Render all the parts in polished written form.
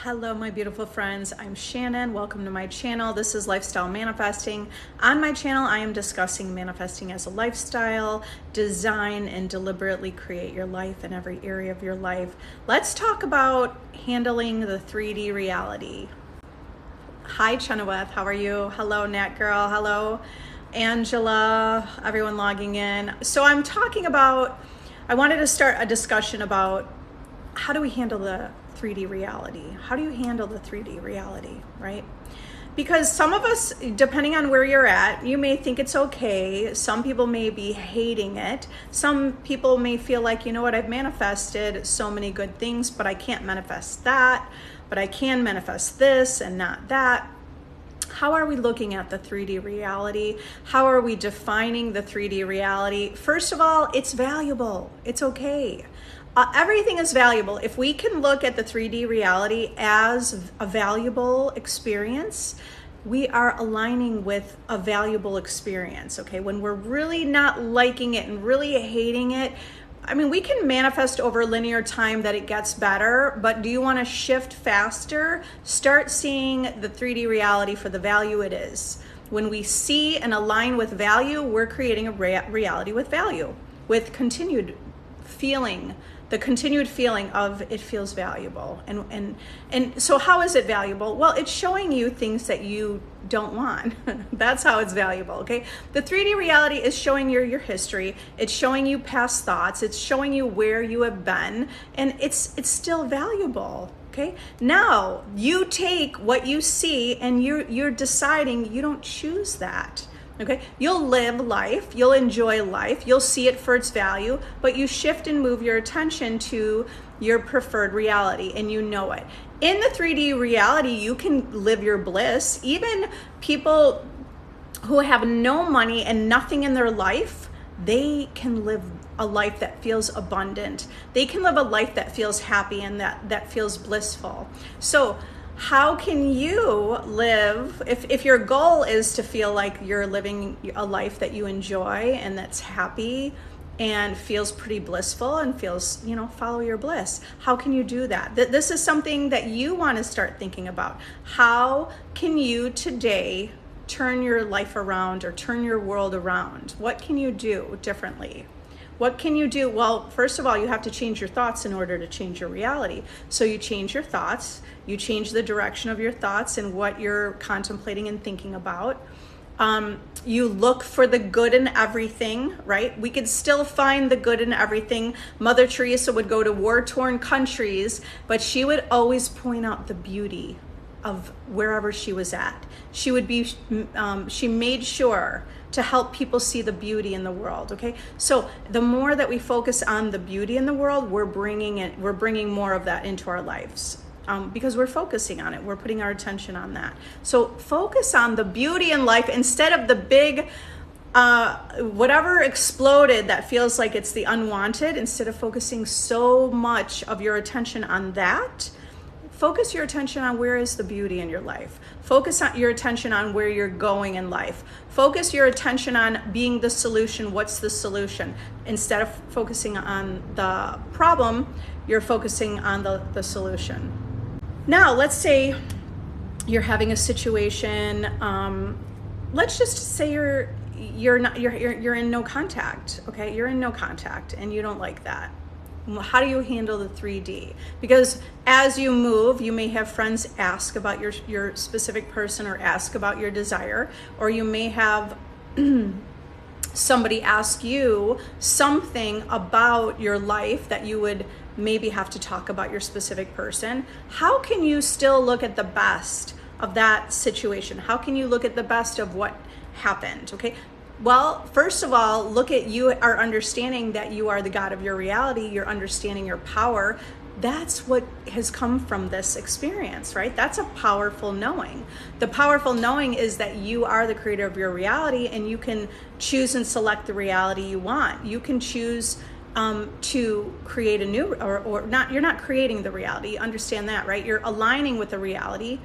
Hello, my beautiful friends. I'm Shannon. Welcome to my channel. This is Lifestyle Manifesting. On my channel, I am discussing manifesting as a lifestyle, design, and deliberately create your life in every area of your life. Let's talk about handling the 3D reality. Hi, Chenoweth. How are you? Hello, Nat Girl. Hello, Angela. Everyone logging in. So I wanted to start a discussion about how do we handle the 3D reality? How do you handle the 3D reality, right? Because some of us, depending on where you're at, you may think it's okay. Some people may be hating it. Some people may feel like, you know what, I've manifested so many good things, but I can't manifest that, but I can manifest this and not that. How are we looking at the 3D reality? How are we defining the 3D reality? First of all, it's valuable. It's okay. Everything is valuable. If we can look at the 3D reality as a valuable experience, we are aligning with a valuable experience, okay? When we're really not liking it and really hating it, I mean, we can manifest over linear time that it gets better, but do you want to shift faster? Start seeing the 3D reality for the value it is. When we see and align with value, we're creating a reality with value, with continued feeling, the continued feeling of it feels valuable. And so how is it valuable? Well, it's showing you things that you don't want. That's how it's valuable, okay? The 3D reality is showing you your history. It's showing you past thoughts. It's showing you where you have been, and it's still valuable, okay? Now, you take what you see and you're deciding you don't choose that. Okay, you'll live life, you'll enjoy life, you'll see it for its value, but you shift and move your attention to your preferred reality, and you know it. In the 3D reality, you can live your bliss. Even people who have no money and nothing in their life, they can live a life that feels abundant. They can live a life that feels happy and that feels blissful. So how can you live, if your goal is to feel like you're living a life that you enjoy and that's happy and feels pretty blissful and feels, follow your bliss. How can you do that? This is something that you want to start thinking about. How can you today turn your life around or turn your world around? What can you do differently? What can you do? Well, first of all, you have to change your thoughts in order to change your reality. So you change your thoughts, you change the direction of your thoughts and what you're contemplating and thinking about. You look for the good in everything, right? We could still find the good in everything. Mother Teresa would go to war-torn countries, but she would always point out the beauty of wherever she was at. She made sure to help people see the beauty in the world, okay? So the more that we focus on the beauty in the world, we're bringing more of that into our lives. Because we're focusing on it, we're putting our attention on that. So focus on the beauty in life instead of the big, whatever exploded that feels like it's the unwanted. Instead of focusing so much of your attention on that, focus your attention on where is the beauty in your life. Focus on your attention on where you're going in life. Focus your attention on being the solution. What's the solution? Instead of focusing on the problem, you're focusing on the solution. Now, let's say you're having a situation. Let's just say you're in no contact. Okay, you're in no contact, and you don't like that. How do you handle the 3D? Because as you move, you may have friends ask about your specific person or ask about your desire, or you may have somebody ask you something about your life that you would maybe have to talk about your specific person. How can you still look at the best of that situation? How can you look at the best of what happened? Okay. Well, first of all, look at you are understanding that you are the God of your reality. You're understanding your power. That's what has come from this experience, right? That's a powerful knowing. The powerful knowing is that you are the creator of your reality, and you can choose and select the reality you want. You can choose to create a new, or not. You're not creating the reality. Understand that, right? You're aligning with the reality.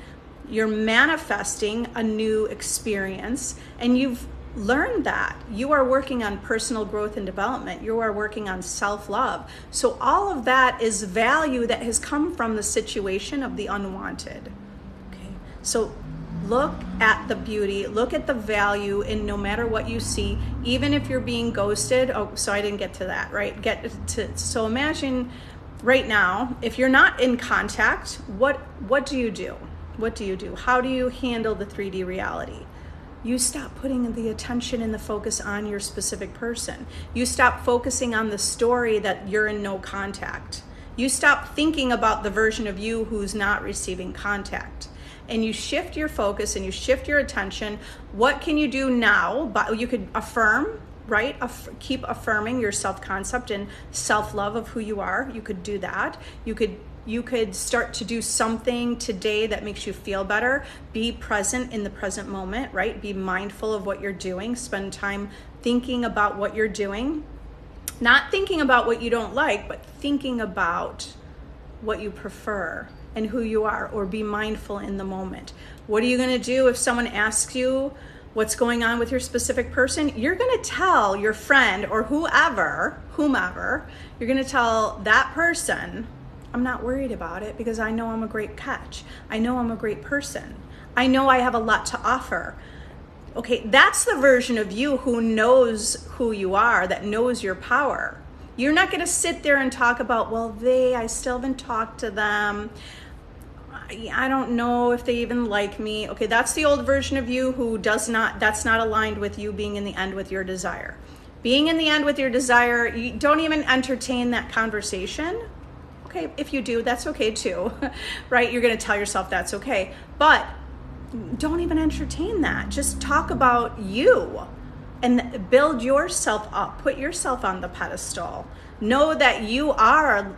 You're manifesting a new experience, and you've learn that. You are working on personal growth and development. You are working on self-love. So all of that is value that has come from the situation of the unwanted. Okay. So look at the beauty, look at the value in no matter what you see, even if you're being ghosted. Oh, so I didn't get to that, right? So imagine right now, if you're not in contact, what do you do? What do you do? How do you handle the 3D reality? You stop putting the attention and the focus on your specific person. You stop focusing on the story that you're in no contact. You stop thinking about the version of you who's not receiving contact. And you shift your focus and you shift your attention. What can you do now? You could affirm, right? Keep affirming your self-concept and self-love of who you are. You could do that. You could start to do something today that makes you feel better. Be present in the present moment, right? Be mindful of what you're doing. Spend time thinking about what you're doing. Not thinking about what you don't like, but thinking about what you prefer and who you are, or be mindful in the moment. What are you gonna do if someone asks you what's going on with your specific person? You're gonna tell your friend or whomever, you're gonna tell that person, I'm not worried about it because I know I'm a great catch. I know I'm a great person. I know I have a lot to offer. Okay, that's the version of you who knows who you are, that knows your power. You're not gonna sit there and talk about, well, I still haven't talked to them. I don't know if they even like me. Okay, that's the old version of you who that's not aligned with you being in the end with your desire. Being in the end with your desire, you don't even entertain that conversation. Okay, if you do, that's okay too, right? You're gonna tell yourself that's okay, but don't even entertain that. Just talk about you and build yourself up, put yourself on the pedestal. Know that you are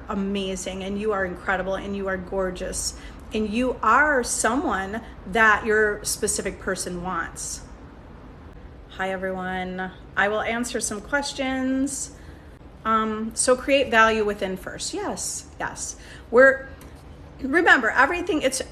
amazing and you are incredible and you are gorgeous and you are someone that your specific person wants. Hi everyone, I will answer some questions. So create value within first. Yes. Remember, everything is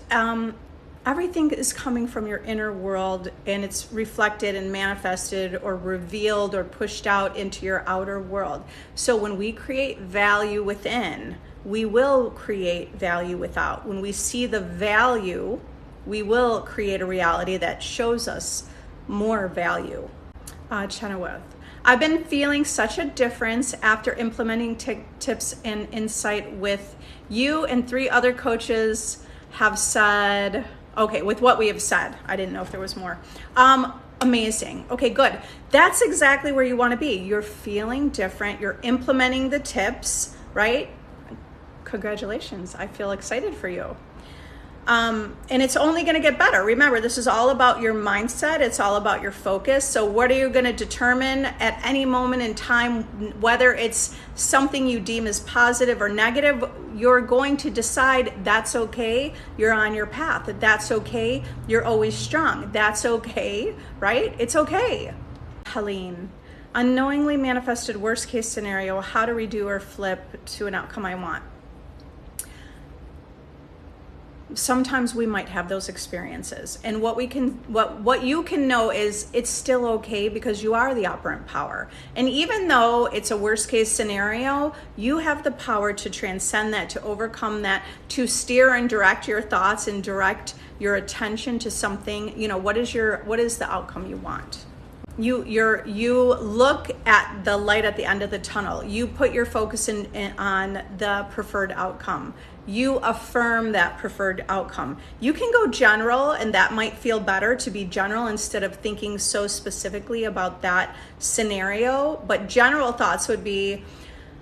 coming from your inner world and it's reflected and manifested or revealed or pushed out into your outer world. So when we create value within, we will create value without. When we see the value, we will create a reality that shows us more value. Chenoweth. I've been feeling such a difference after implementing tips and insight with you, and 3 other coaches have said, okay, with what we have said. I didn't know if there was more. Amazing. Okay, good. That's exactly where you want to be. You're feeling different. You're implementing the tips, right? Congratulations. I feel excited for you. And it's only going to get better. Remember, this is all about your mindset. It's all about your focus. So what are you going to determine at any moment in time, whether it's something you deem as positive or negative, you're going to decide that's okay. You're on your path. That's okay. You're always strong. That's okay, right? It's okay. Helene, unknowingly manifested worst case scenario, how to redo or flip to an outcome I want. Sometimes we might have those experiences, and what you can know is it's still okay because you are the operant power. And even though it's a worst case scenario, you have the power to transcend that, to overcome that, to steer and direct your thoughts and direct your attention to something. What is the outcome you want? You look at the light at the end of the tunnel. You put your focus on the preferred outcome. You affirm that preferred outcome. You can go general, and that might feel better to be general instead of thinking so specifically about that scenario. But general thoughts would be,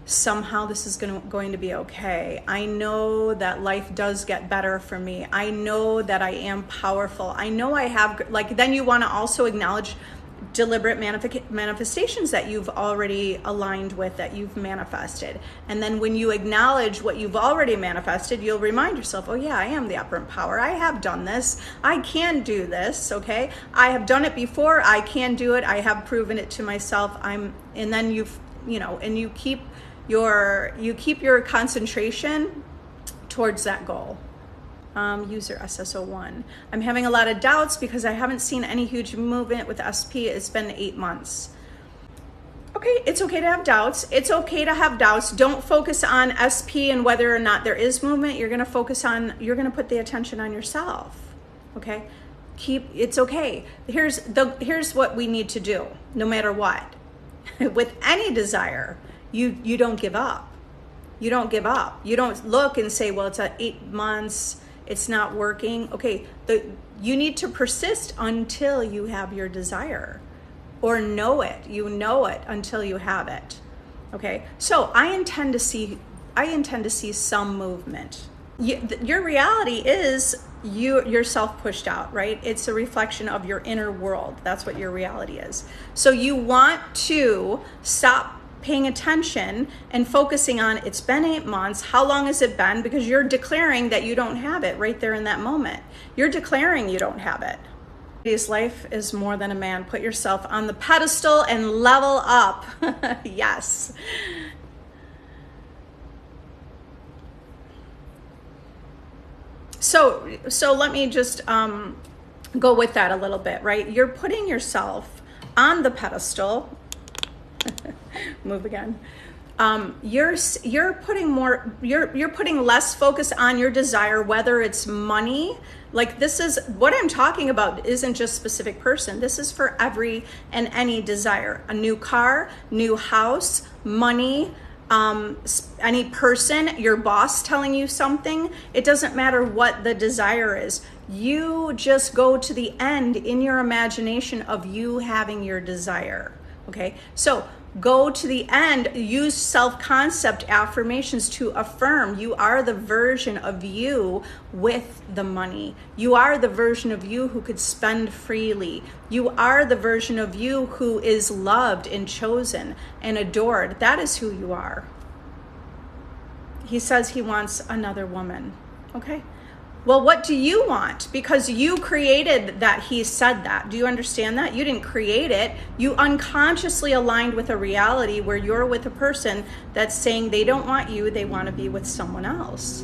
somehow this is going to be okay. I know that life does get better for me. I know that I am powerful. I know I have, then you want to also acknowledge deliberate manifestations that you've already aligned with, that you've manifested. And then when you acknowledge what you've already manifested, you'll remind yourself, oh yeah, I am the operant power. I have done this. I can do this, okay? I have done it before. I can do it. I have proven it to myself. And then you keep your concentration towards that goal. User SSO1. I'm having a lot of doubts because I haven't seen any huge movement with SP. It's been 8 months. Okay, it's okay to have doubts. It's okay to have doubts. Don't focus on SP and whether or not there is movement. You're going to you're going to put the attention on yourself. Okay? It's okay. Here's what we need to do, no matter what. With any desire, you don't give up. You don't give up. You don't look and say, well, it's at 8 months, it's not working. Okay, you need to persist until you have your desire. Or know it. You know it until you have it. Okay. So I intend to see some movement. Your reality is yourself pushed out, right? It's a reflection of your inner world. That's what your reality is. So you want to stop paying attention and focusing on, it's been 8 months. How long has it been? Because you're declaring that you don't have it right there in that moment. You're declaring you don't have it. Life is more than a man. Put yourself on the pedestal and level up. Yes. So let me just go with that a little bit, right? You're putting yourself on the pedestal. Move again. You're putting less focus on your desire, whether it's money. Like, this is what I'm talking about, isn't just specific person. This is for every and any desire. A new car, new house, money, any person, your boss telling you something. It doesn't matter what the desire is. You just go to the end in your imagination of you having your desire. Okay, so go to the end, use self-concept affirmations to affirm you are the version of you with the money. You are the version of you who could spend freely. You are the version of you who is loved and chosen and adored. That is who you are. He says he wants another woman. Okay. Well, what do you want? Because you created that. He said that. Do you understand that? You didn't create it. You unconsciously aligned with a reality where you're with a person that's saying they don't want you, they want to be with someone else.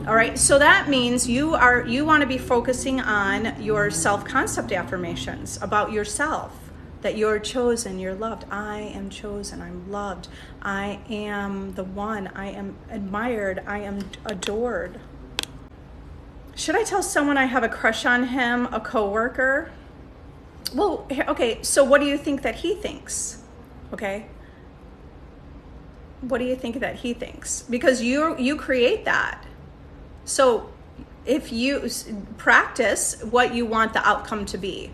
All right. So that means you want to be focusing on your self-concept affirmations about yourself, that you're chosen, you're loved. I am chosen, I'm loved. I am the one. I am admired. I am adored. Should I tell someone I have a crush on him, a coworker? Well, okay, so what do you think that he thinks? Okay? What do you think that he thinks? Because you create that. So if you practice what you want the outcome to be,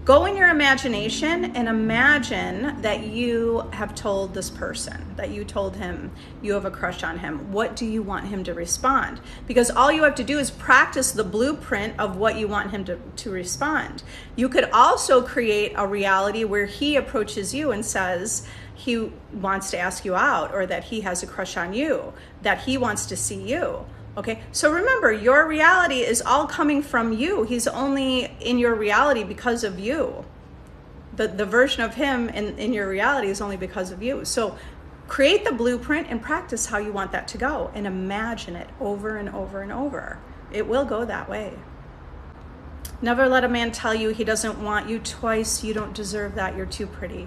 go in your imagination and imagine that you have told this person, that you told him you have a crush on him. What do you want him to respond? Because all you have to do is practice the blueprint of what you want him to respond. You could also create a reality where he approaches you and says he wants to ask you out, or that he has a crush on you, that he wants to see you. Okay, so remember, your reality is all coming from you. He's only in your reality because of you. The version of him in your reality is only because of you. So create the blueprint and practice how you want that to go, and imagine it over and over and over. It will go that way. Never let a man tell you he doesn't want you twice. You don't deserve that. You're too pretty.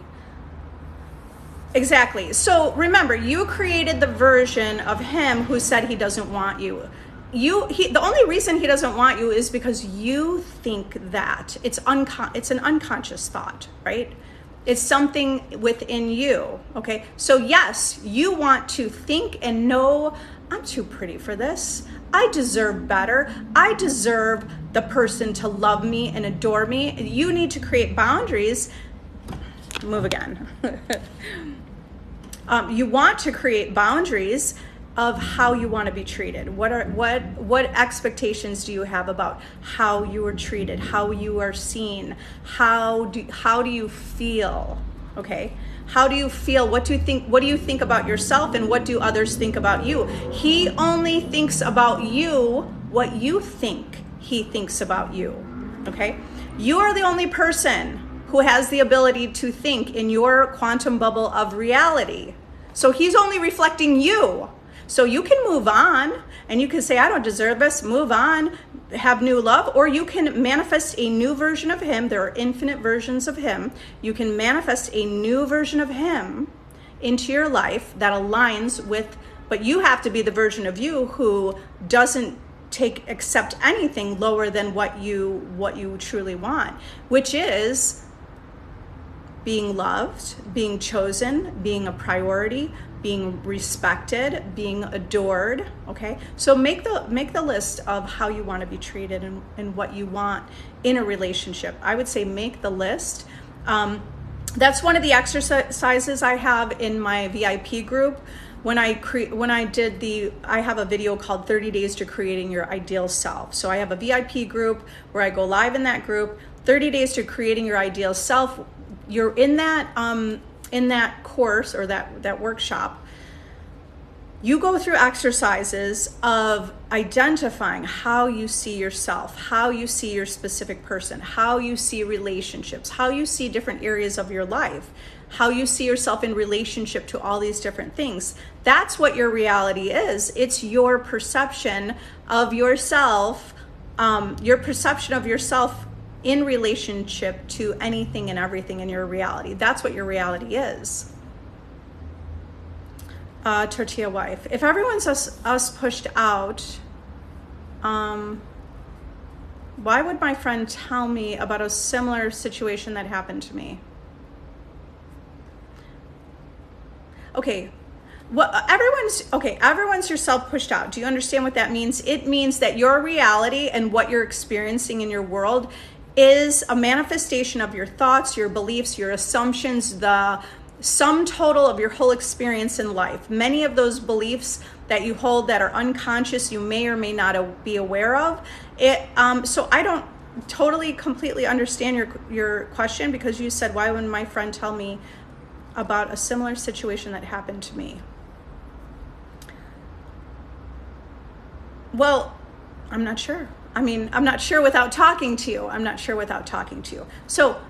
Exactly. So remember, you created the version of him who said he doesn't want you. The only reason he doesn't want you is because you think that. It's an unconscious thought, right? It's something within you. Okay. So yes, you want to think and know, I'm too pretty for this. I deserve better. I deserve the person to love me and adore me. You need to create boundaries. Move again. You want to create boundaries of how you want to be treated. What expectations do you have about how you are treated, how you are seen? How do you feel? Okay? How do you feel? What do you think about yourself, and what do others think about you? He only thinks about you what you think he thinks about you. Okay? You are the only person who has the ability to think in your quantum bubble of reality. So he's only reflecting you. So you can move on and you can say, I don't deserve this, move on, have new love, or you can manifest a new version of him. There are infinite versions of him. You can manifest a new version of him into your life that aligns with, but you have to be the version of you who doesn't accept anything lower than what you truly want, which is being loved, being chosen, being a priority, being respected, being adored. Okay, so make the list of how you want to be treated and what you want in a relationship. I would say make the list. That's one of the exercises I have in my VIP group. I have a video called 30 Days to Creating Your Ideal Self. So I have a VIP group where I go live in that group, 30 Days to Creating Your Ideal Self. You're in that course or that workshop. You go through exercises of identifying how you see yourself, how you see your specific person, how you see relationships, how you see different areas of your life, how you see yourself in relationship to all these different things. That's what your reality is. It's your perception of yourself, in relationship to anything and everything in your reality. That's what your reality is. Tortilla wife. If everyone's us pushed out, why would my friend tell me about a similar situation that happened to me? Okay. Everyone's yourself pushed out. Do you understand what that means? It means that your reality and what you're experiencing in your world is a manifestation of your thoughts, your beliefs, your assumptions, the sum total of your whole experience in life. Many of those beliefs that you hold that are unconscious, you may or may not be aware of. So I don't completely understand your question, because you said, why wouldn't my friend tell me about a similar situation that happened to me? Well, I'm not sure. I'm not sure without talking to you. So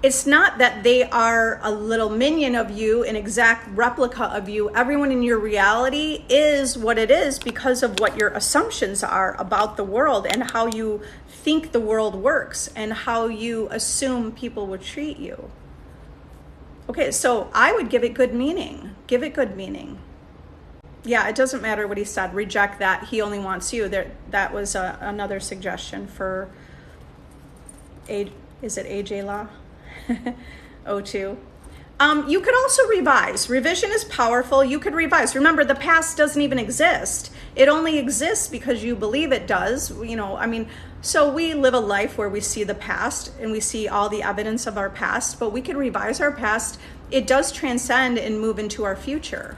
it's not that they are a little minion of you, an exact replica of you. Everyone in your reality is what it is because of what your assumptions are about the world and how you think the world works and how you assume people will treat you. Okay, so I would give it good meaning. Give it good meaning. Yeah, it doesn't matter what he said. Reject that. He only wants you. That was another suggestion for, is it AJ Law? 02. You could also revise. Revision is powerful. You could revise. Remember, the past doesn't even exist. It only exists because you believe it does. So we live a life where we see the past and we see all the evidence of our past, but we can revise our past. It does transcend and move into our future.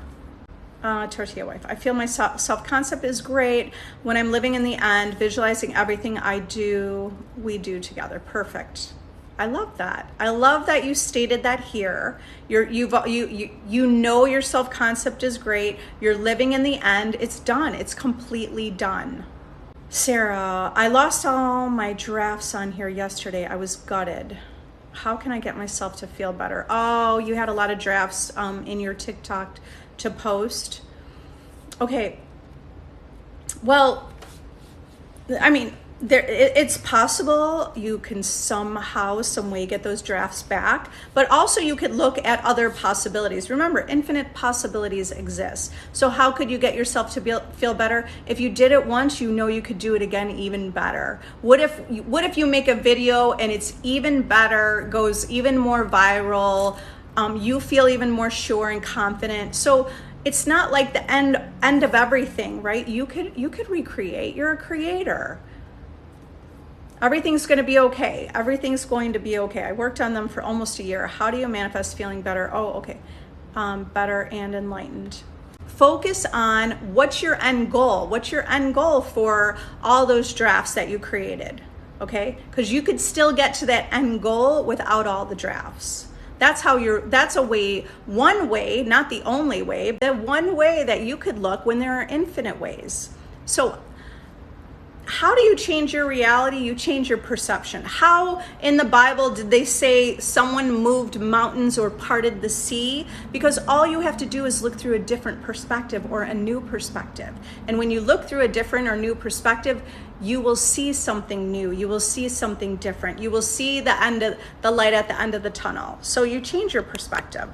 Tortilla wife. I feel my self-concept is great when I'm living in the end, visualizing everything we do together. Perfect. I love that. I love that you stated that here. You know your self-concept is great. You're living in the end. It's done. It's completely done. Sarah, I lost all my drafts on here yesterday. I was gutted. How can I get myself to feel better? Oh, you had a lot of drafts in your TikTok to post. Okay. Well, it's possible you can somehow, some way get those drafts back, but also you could look at other possibilities. Remember, infinite possibilities exist. So how could you get yourself to feel better? If you did it once, you could do it again even better. What if you make a video and it's even better, goes even more viral, you feel even more sure and confident? So it's not like the end of everything, right? You could recreate. You're a creator. Everything's going to be okay. Everything's going to be okay. I worked on them for almost a year. How do you manifest feeling better? Oh, okay. Better and enlightened. Focus on what's your end goal. What's your end goal for all those drafts that you created? Okay? Because you could still get to that end goal without all the drafts. That's one way, not the only way, but one way that you could look when there are infinite ways. So how do you change your reality? You change your perception. How in the Bible did they say someone moved mountains or parted the sea? Because all you have to do is look through a different perspective or a new perspective. And when you look through a different or new perspective, you will see something new. You will see something different. You will see the light at the end of the tunnel. So you change your perspective.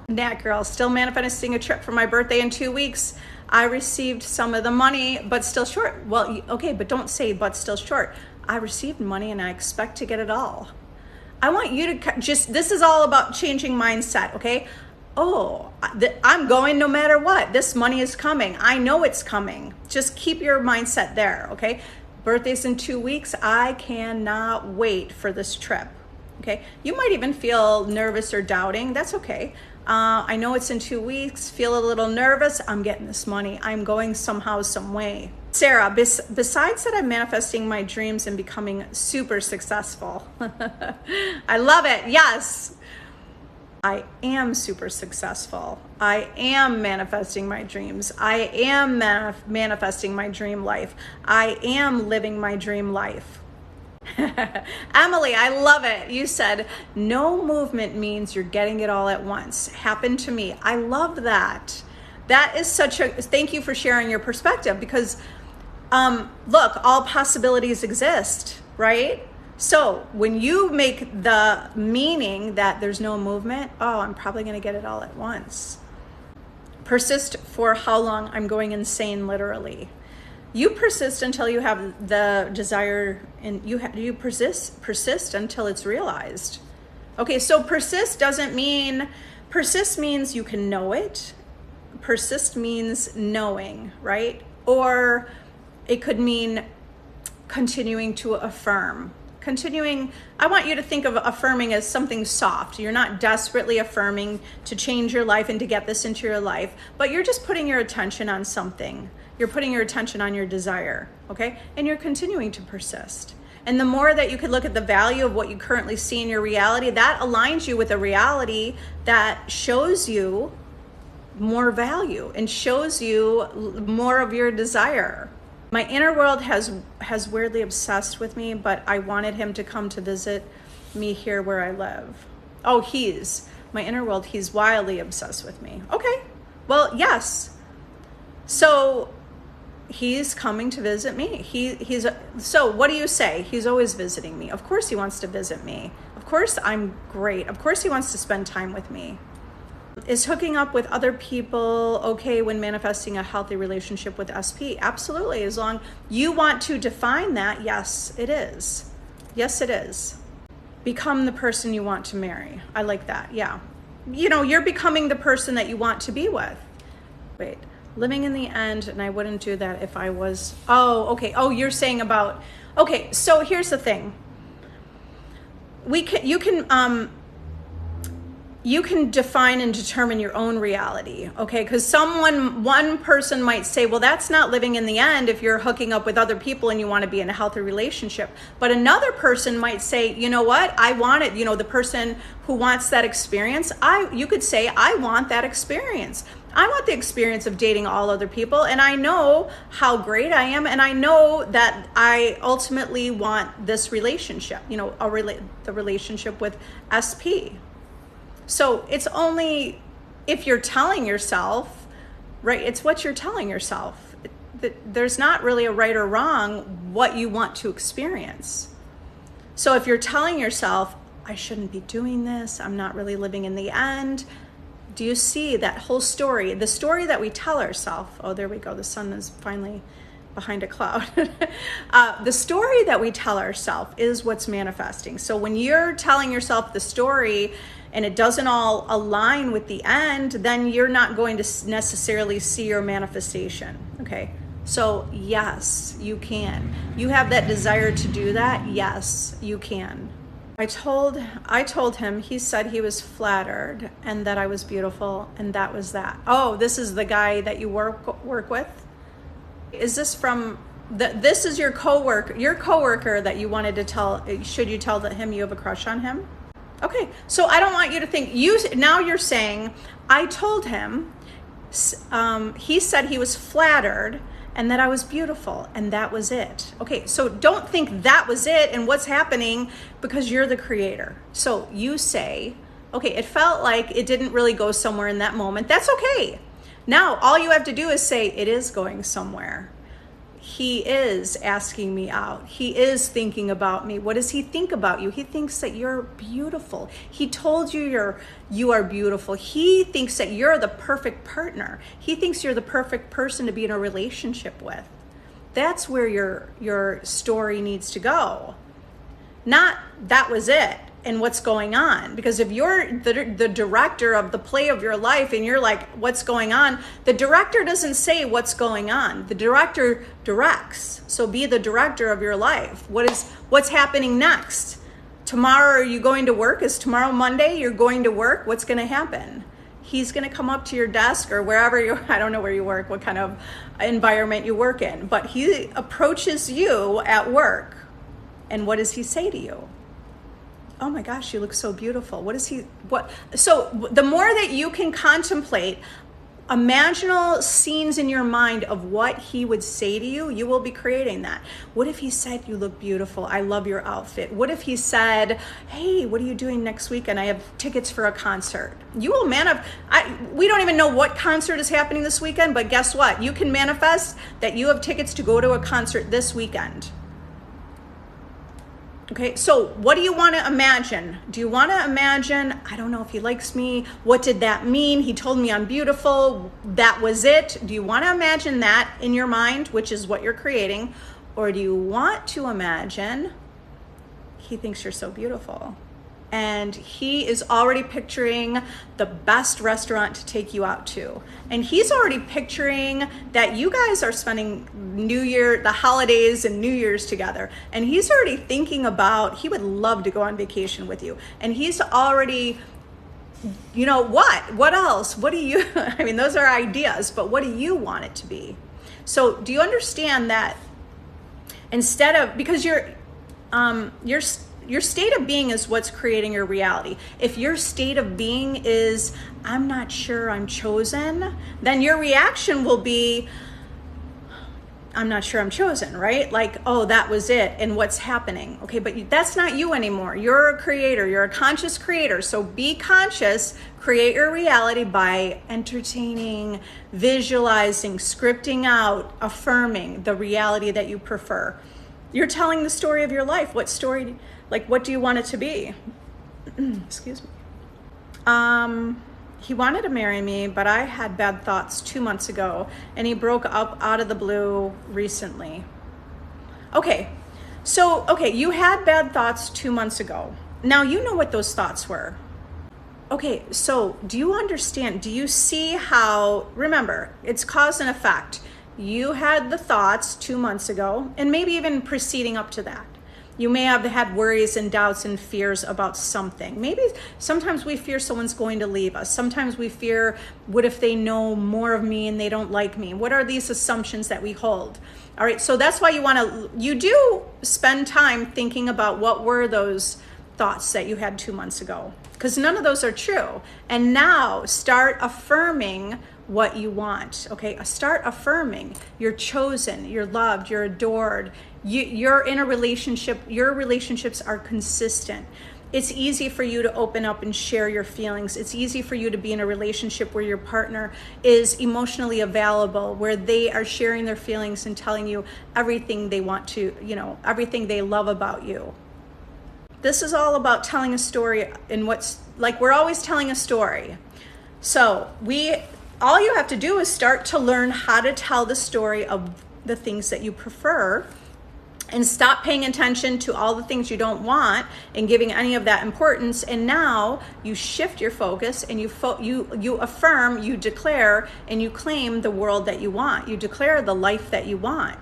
Nat girl, still manifesting a trip for my birthday in 2 weeks. I received some of the money, but still short. Well, okay, but don't say but still short. I received money and I expect to get it all. I want you to this is all about changing mindset, okay? Oh, I'm going no matter what. This money is coming. I know it's coming. Just keep your mindset there, okay? Birthday's in 2 weeks. I cannot wait for this trip, okay? You might even feel nervous or doubting. That's okay. I know it's in 2 weeks. Feel a little nervous. I'm getting this money. I'm going somehow, some way. Sarah, besides that, I'm manifesting my dreams and becoming super successful. I love it. Yes. I am super successful. I am manifesting my dreams. I am manifesting my dream life. I am living my dream life. Emily, I love it. You said, no movement means you're getting it all at once. Happened to me. I love that. That is thank you for sharing your perspective because, look, all possibilities exist, right? So when you make the meaning that there's no movement, oh, I'm probably going to get it all at once. Persist for how long? I'm going insane, literally. You persist until you have the desire, and you persist until it's realized. Okay, so persist means you can know it. Persist means knowing, right? Or it could mean continuing to affirm. I want you to think of affirming as something soft. You're not desperately affirming to change your life and to get this into your life, but you're just putting your attention on something. You're putting your attention on your desire, okay? And you're continuing to persist. And the more that you could look at the value of what you currently see in your reality, that aligns you with a reality that shows you more value and shows you more of your desire. My inner world has weirdly obsessed with me, but I wanted him to come to visit me here where I live. Oh, my inner world, he's wildly obsessed with me. Okay, well, yes. So he's coming to visit me. So what do you say? He's always visiting me. Of course he wants to visit me. Of course I'm great. Of course he wants to spend time with me. Is hooking up with other people okay when manifesting a healthy relationship with SP? Absolutely. As long you want to define that, yes, it is. Yes, it is. Become the person you want to marry. I like that. Yeah. You're becoming the person that you want to be with. Wait, living in the end, and I wouldn't do that if I was, oh, okay. Oh, you're saying about, okay. So here's the thing. You can define and determine your own reality, okay? Because one person might say, well, that's not living in the end if you're hooking up with other people and you want to be in a healthy relationship. But another person might say, you know what? I want it. The person who wants that experience, you could say, I want that experience. I want the experience of dating all other people, and I know how great I am, and I know that I ultimately want this relationship, the relationship with SP. So it's only if you're telling yourself, right? It's what you're telling yourself. There's not really a right or wrong what you want to experience. So if you're telling yourself, I shouldn't be doing this, I'm not really living in the end. Do you see that whole story? The story that we tell ourselves. Oh, there we go. The sun is finally behind a cloud. The story that we tell ourselves is what's manifesting. So when you're telling yourself the story and it doesn't all align with the end, then you're not going to necessarily see your manifestation, okay? So yes, you can. You have that desire to do that? Yes, you can. I told him, he said he was flattered and that I was beautiful, and that was that. Oh, this is the guy that you work with? Is this from, this is your coworker that you wanted to tell, should you tell him you have a crush on him? Okay, so I don't want you to think, now you're saying, I told him, he said he was flattered and that I was beautiful, and that was it. Okay, so don't think that was it and what's happening, because you're the creator. So you say, okay, it felt like it didn't really go somewhere in that moment. That's okay. Now, all you have to do is say, it is going somewhere. He is asking me out. He is thinking about me. What does he think about you? He thinks that you're beautiful. He told you you are beautiful. He thinks that you're the perfect partner. He thinks you're the perfect person to be in a relationship with. That's where your story needs to go. Not that was it and what's going on. Because if you're the director of the play of your life and you're like, what's going on? The director doesn't say what's going on. The director directs. So be the director of your life. What's happening next? Tomorrow, are you going to work? Is tomorrow Monday? You're going to work? What's going to happen? He's going to come up to your desk or wherever I don't know where you work, what kind of environment you work in, but he approaches you at work. And what does he say to you? Oh my gosh, you look so beautiful. So the more that you can contemplate imaginal scenes in your mind of what he would say to you, you will be creating that. What if he said, you look beautiful, I love your outfit? What if he said, hey, what are you doing next weekend? I have tickets for a concert. You will we don't even know what concert is happening this weekend, but guess what? You can manifest that you have tickets to go to a concert this weekend. Okay, so what do you want to imagine? Do you want to imagine, I don't know if he likes me. What did that mean? He told me I'm beautiful. That was it. Do you want to imagine that in your mind, which is what you're creating? Or do you want to imagine he thinks you're so beautiful? And he is already picturing the best restaurant to take you out to. And he's already picturing that you guys are spending the holidays and New Year's together. And he's already thinking about, he would love to go on vacation with you. And he's already, what else? What do you, I mean, those are ideas, but what do you want it to be? So do you understand that instead of, because your state of being is what's creating your reality. If your state of being is, I'm not sure I'm chosen, then your reaction will be, I'm not sure I'm chosen, right? Like, oh, that was it. And what's happening? Okay, but that's not you anymore. You're a creator. You're a conscious creator. So be conscious, create your reality by entertaining, visualizing, scripting out, affirming the reality that you prefer. You're telling the story of your life. What story, what do you want it to be? Excuse me. He wanted to marry me, but I had bad thoughts 2 months ago, and he broke up out of the blue recently. Okay, so, you had bad thoughts 2 months ago. Now you know what those thoughts were. Okay, so do you understand? Do you see how, remember, it's cause and effect. You had the thoughts 2 months ago, and maybe even preceding up to that. You may have had worries and doubts and fears about something. Maybe sometimes we fear someone's going to leave us. Sometimes we fear, what if they know more of me and they don't like me? What are these assumptions that we hold? All right, so that's why you do spend time thinking about what were those thoughts that you had 2 months ago, because none of those are true. And now start affirming what you want. Okay, start affirming you're chosen, you're loved, you're adored, you're in a relationship, your relationships are consistent. It's easy for you to open up and share your feelings. It's easy for you to be in a relationship where your partner is emotionally available, where they are sharing their feelings and telling you everything they want to, everything they love about you. This is all about telling a story, and we're always telling a story. So all you have to do is start to learn how to tell the story of the things that you prefer, and stop paying attention to all the things you don't want and giving any of that importance. And now you shift your focus and you affirm, you declare, and you claim the world that you want. You declare the life that you want.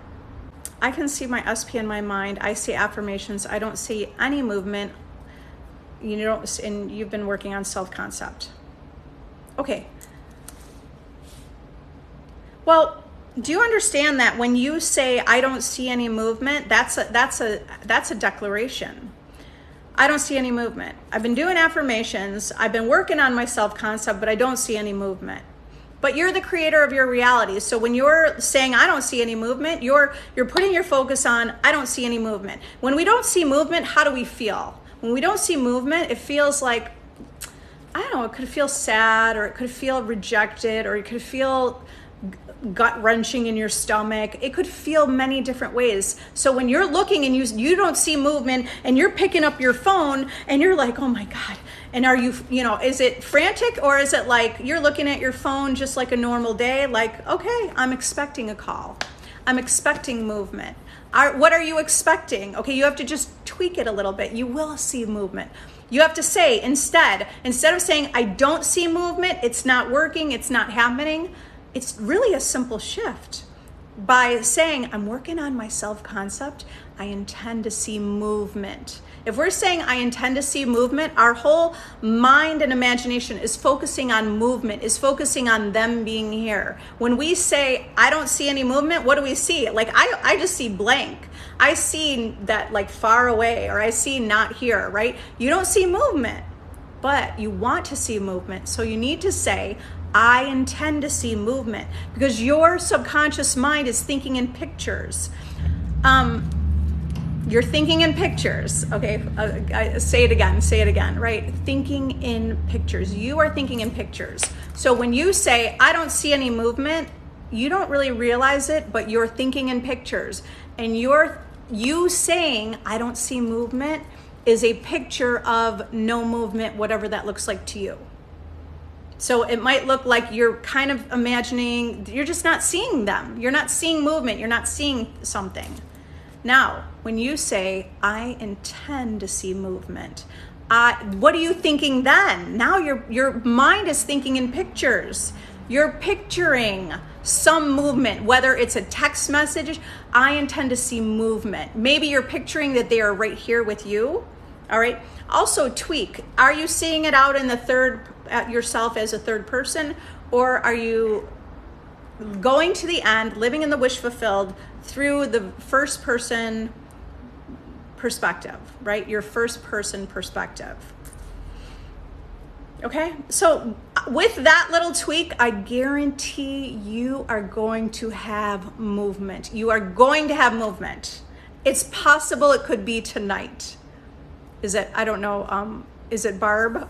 I can see my SP in my mind. I see affirmations. I don't see any movement. And you've been working on self-concept. Okay. Well, do you understand that when you say, I don't see any movement, that's a declaration. I don't see any movement. I've been doing affirmations. I've been working on my self-concept, but I don't see any movement. but you're the creator of your reality. So when you're saying, I don't see any movement, you're putting your focus on, I don't see any movement. When we don't see movement, how do we feel? When we don't see movement, it feels like, I don't know, it could feel sad, or it could feel rejected, or it could feel gut wrenching in your stomach. It could feel many different ways. So when you're looking and you don't see movement, and you're picking up your phone and you're like, oh my God. And are you is it frantic, or is it like you're looking at your phone just like a normal day? Like, okay, I'm expecting a call. I'm expecting movement. What are you expecting? Okay, you have to just tweak it a little bit. You will see movement. You have to say instead of saying, I don't see movement, it's not working, it's not happening. It's really a simple shift. By saying, I'm working on my self-concept, I intend to see movement. If we're saying I intend to see movement, our whole mind and imagination is focusing on movement, is focusing on them being here. When we say, I don't see any movement, what do we see? Like, I just see blank. I see that like far away, or I see not here, right? You don't see movement, but you want to see movement. So you need to say, I intend to see movement, because your subconscious mind is thinking in pictures. You're thinking in pictures, okay? Say it again, right? Thinking in pictures. You are thinking in pictures. So when you say, I don't see any movement, you don't really realize it, but you're thinking in pictures. And you saying, I don't see movement, is a picture of no movement, whatever that looks like to you. So it might look like you're kind of imagining, you're just not seeing them. You're not seeing movement. You're not seeing something. Now, when you say, I intend to see movement, what are you thinking then? Now your mind is thinking in pictures. You're picturing some movement, whether it's a text message, I intend to see movement. Maybe you're picturing that they are right here with you. All right. Also tweak. Are you seeing it out in at yourself as a third person, or are you going to the end, living in the wish fulfilled through the first person perspective, right? Your first person perspective. Okay. So with that little tweak, I guarantee you are going to have movement. You are going to have movement. It's possible it could be tonight. Is it, I don't know, is it Barb?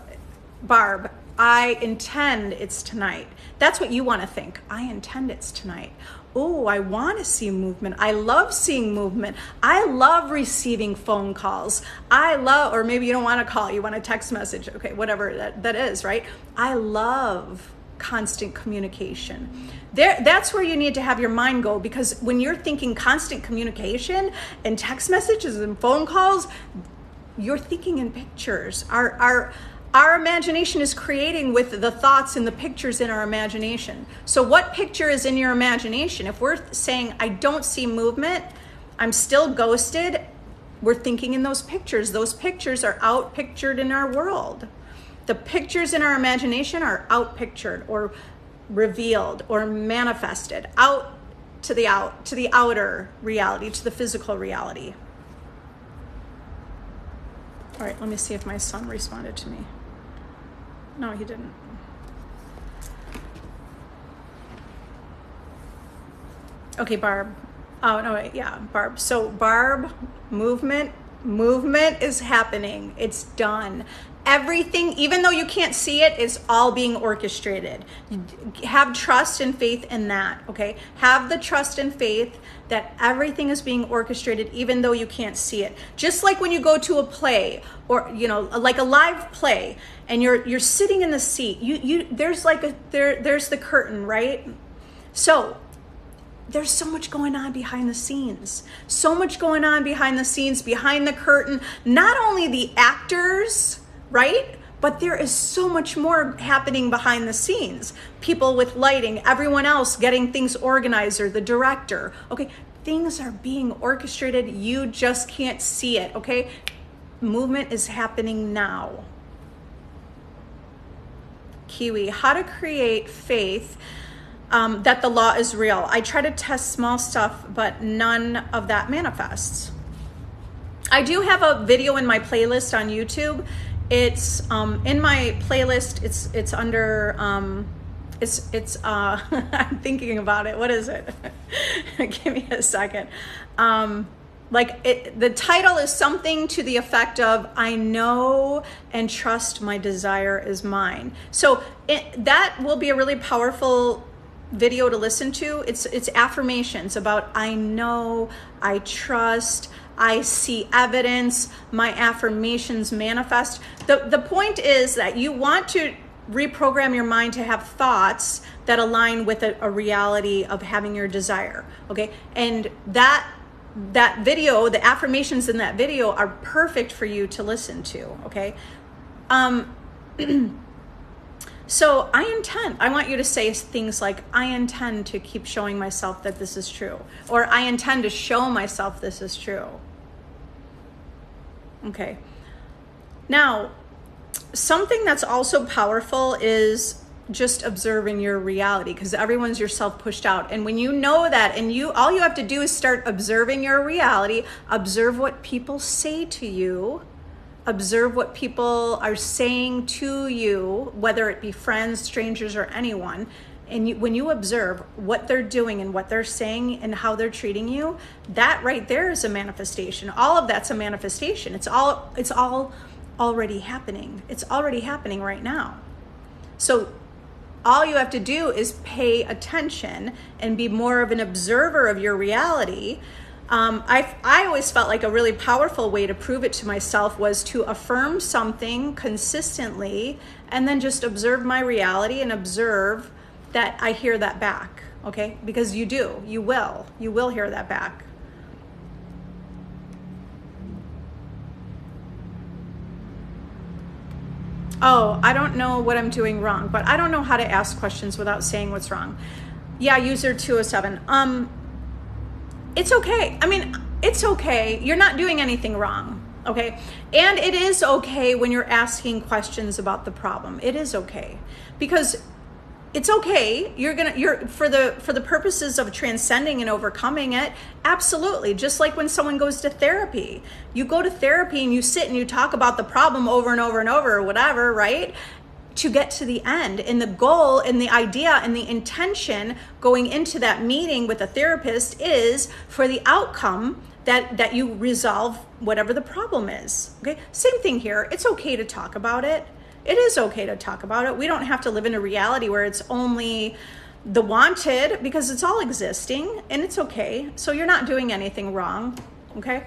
Barb, I intend it's tonight. That's what you want to think. I intend it's tonight. Oh, I want to see movement. I love seeing movement. I love receiving phone calls. Or maybe you don't want to call, you want a text message. Okay, whatever that is, right? I love constant communication. That's where you need to have your mind go, because when you're thinking constant communication and text messages and phone calls, you're thinking in pictures. Our imagination is creating with the thoughts and the pictures in our imagination. So what picture is in your imagination? If we're saying, I don't see movement, I'm still ghosted, we're thinking in those pictures. Those pictures are out-pictured in our world. The pictures in our imagination are out-pictured or revealed or manifested out to the outer reality, to the physical reality. All right, let me see if my son responded to me. No, he didn't. Okay, Barb. Oh, no, wait, yeah, Barb. So Barb, movement is happening. It's done. Everything, even though you can't see it, is all being orchestrated. Have trust and faith in that, okay? Have the trust and faith that everything is being orchestrated, even though you can't see it. Just like when you go to a play, or like a live play, and you're sitting in the seat. There's the curtain, right? So there's so much going on behind the scenes. So much going on behind the scenes, behind the curtain. Not only the actors, right? But there is so much more happening behind the scenes. People with lighting, everyone else getting things organized, or the director. Okay, things are being orchestrated. You just can't see it, okay? Movement is happening now. Kiwi, how to create faith that the law is real. I try to test small stuff, but none of that manifests. I do have a video in my playlist on YouTube. It's in my playlist, it's under I'm thinking about it. What is it? Give me a second. The title is something to the effect of, I know and trust my desire is mine. So that will be a really powerful video to listen to. It's affirmations about, I know, I trust, I see evidence, my affirmations manifest. The point is that you want to reprogram your mind to have thoughts that align with a reality of having your desire. Okay. And that video, the affirmations in that video are perfect for you to listen to. Okay. So I want you to say things like, I intend to keep showing myself that this is true, or I intend to show myself this is true. Okay. Now, something that's also powerful is just observing your reality, because everyone's yourself pushed out. And when you know that, and all you have to do is start observing your reality, observe what people say to you, observe what people are saying to you, whether it be friends, strangers, or anyone. And when you observe what they're doing and what they're saying and how they're treating you, that right there is a manifestation. All of that's a manifestation. It's all already happening. It's already happening right now. So all you have to do is pay attention and be more of an observer of your reality. I always felt like a really powerful way to prove it to myself was to affirm something consistently and then just observe my reality and observe that I hear that back. Okay? Because you will hear that back. Oh, I don't know what I'm doing wrong, but I don't know how to ask questions without saying what's wrong. Yeah, user 207. It's okay. I mean, it's okay. You're not doing anything wrong. Okay. And it is okay when you're asking questions about the problem. It is okay, because it's okay. You're for the purposes of transcending and overcoming it. Absolutely. Just like when someone goes to therapy, you go to therapy and you sit and you talk about the problem over and over and over, or whatever, right? To get to the end. And the goal and the idea and the intention going into that meeting with a therapist is for the outcome that you resolve whatever the problem is. Okay. Same thing here. It's okay to talk about it. It is okay to talk about it. We don't have to live in a reality where it's only the wanted, because it's all existing, and it's okay. So you're not doing anything wrong. Okay.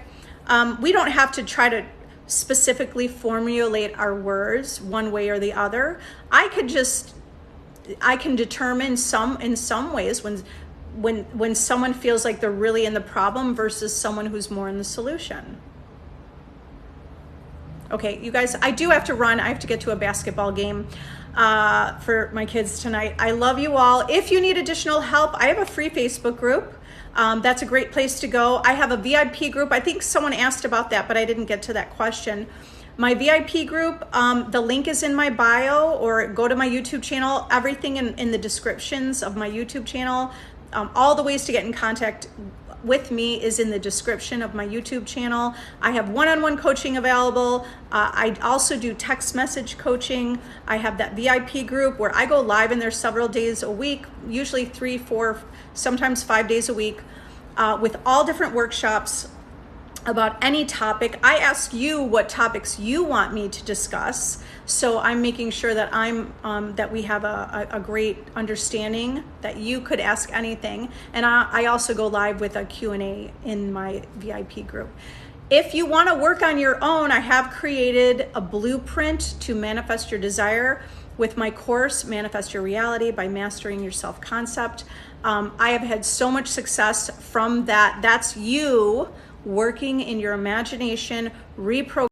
We don't have to try to specifically formulate our words one way or the other. I can determine in some ways when someone feels like they're really in the problem versus someone who's more in the solution. Okay, you guys, I do have to run. I have to get to a basketball game for my kids tonight. I love you all. If you need additional help, I have a free Facebook group. That's a great place to go. I have a VIP group. I think someone asked about that, but I didn't get to that question. My VIP group, the link is in my bio, or go to my YouTube channel. Everything in the descriptions of my YouTube channel. All the ways to get in contact with me is in the description of my YouTube channel. I have one-on-one coaching available. I also do text message coaching. I have that VIP group where I go live in there several days a week, usually 3, 4, sometimes 5 days a week, with all different workshops about any topic. I ask you what topics you want me to discuss. So I'm making sure that that we have a great understanding that you could ask anything. And I also go live with a Q&A in my VIP group. If you want to work on your own, I have created a blueprint to manifest your desire with my course, Manifest Your Reality by Mastering Your Self-Concept. I have had so much success from that. That's you working in your imagination, reprogramming